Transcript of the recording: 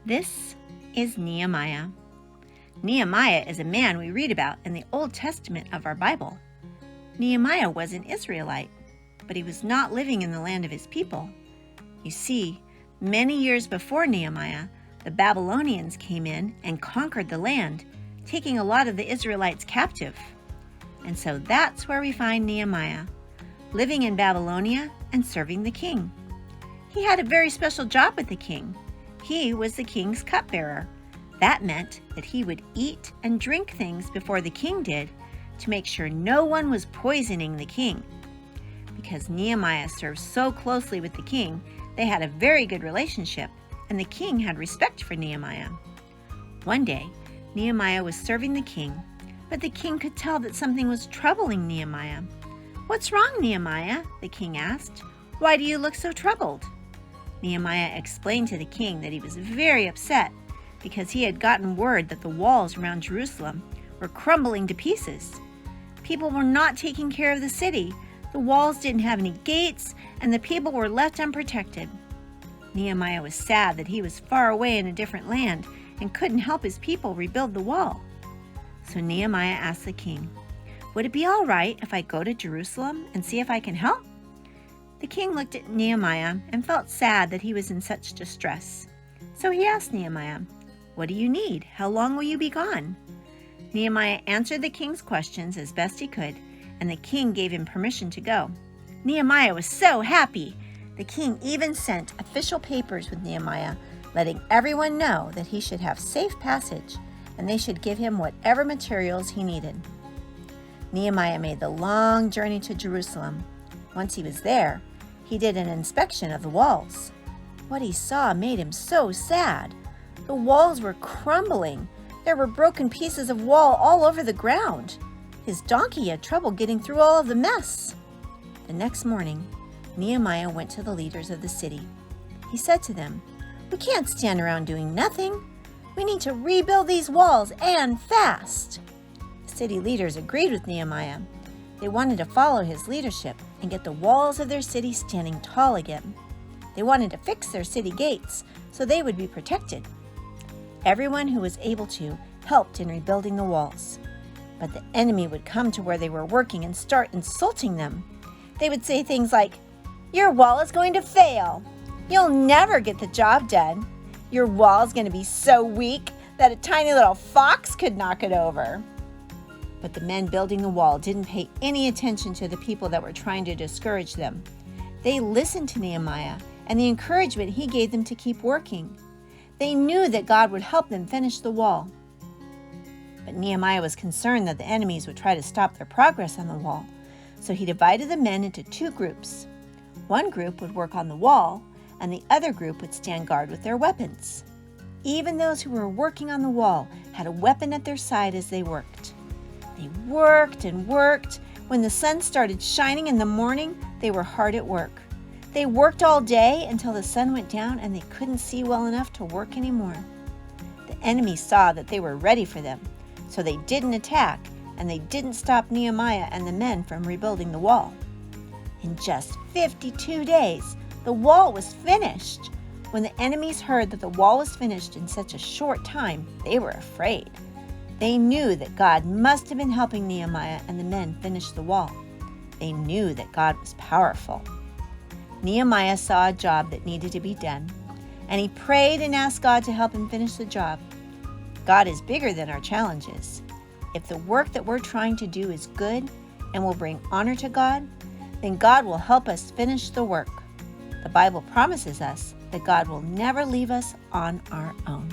This is Nehemiah. Nehemiah is a man we read about in the Old Testament of our Bible. Nehemiah was an Israelite, but he was not living in the land of his people. You see, many years before Nehemiah, the Babylonians came in and conquered the land, taking a lot of the Israelites captive. And so that's where we find Nehemiah, living in Babylonia and serving the king. He had a very special job with the king. He was the king's cupbearer. That meant that he would eat and drink things before the king did to make sure no one was poisoning the king. Because Nehemiah served so closely with the king, they had a very good relationship, and the king had respect for Nehemiah. One day, Nehemiah was serving the king, but the king could tell that something was troubling Nehemiah. "What's wrong, Nehemiah?" the king asked. "Why do you look so troubled?" Nehemiah explained to the king that he was very upset because he had gotten word that the walls around Jerusalem were crumbling to pieces. People were not taking care of the city. The walls didn't have any gates, and the people were left unprotected. Nehemiah was sad that he was far away in a different land and couldn't help his people rebuild the wall. So Nehemiah asked the king, "Would it be all right if I go to Jerusalem and see if I can help?" The king looked at Nehemiah and felt sad that he was in such distress. So he asked Nehemiah, "What do you need? How long will you be gone?" Nehemiah answered the king's questions as best he could, and the king gave him permission to go. Nehemiah was so happy. The king even sent official papers with Nehemiah, letting everyone know that he should have safe passage and they should give him whatever materials he needed. Nehemiah made the long journey to Jerusalem. Once he was there, he did an inspection of the walls. What he saw made him so sad. The walls were crumbling. There were broken pieces of wall all over the ground. His donkey had trouble getting through all of the mess. The next morning, Nehemiah went to the leaders of the city. He said to them, "We can't stand around doing nothing. We need to rebuild these walls, and fast." The city leaders agreed with Nehemiah. They wanted to follow his leadership and get the walls of their city standing tall again. They wanted to fix their city gates so they would be protected. Everyone who was able to helped in rebuilding the walls. But the enemy would come to where they were working and start insulting them. They would say things like, "Your wall is going to fail. You'll never get the job done. Your wall is going to be so weak that a tiny little fox could knock it over." But the men building the wall didn't pay any attention to the people that were trying to discourage them. They listened to Nehemiah and the encouragement he gave them to keep working. They knew that God would help them finish the wall. But Nehemiah was concerned that the enemies would try to stop their progress on the wall, so he divided the men into two groups. One group would work on the wall, and the other group would stand guard with their weapons. Even those who were working on the wall had a weapon at their side as they worked. They worked and worked. When the sun started shining in the morning, they were hard at work. They worked all day until the sun went down and they couldn't see well enough to work anymore. The enemy saw that they were ready for them, so they didn't attack, and they didn't stop Nehemiah and the men from rebuilding the wall. In just 52 days, the wall was finished. When the enemies heard that the wall was finished in such a short time, they were afraid. They knew that God must have been helping Nehemiah and the men finish the wall. They knew that God was powerful. Nehemiah saw a job that needed to be done, and he prayed and asked God to help him finish the job. God is bigger than our challenges. If the work that we're trying to do is good and will bring honor to God, then God will help us finish the work. The Bible promises us that God will never leave us on our own.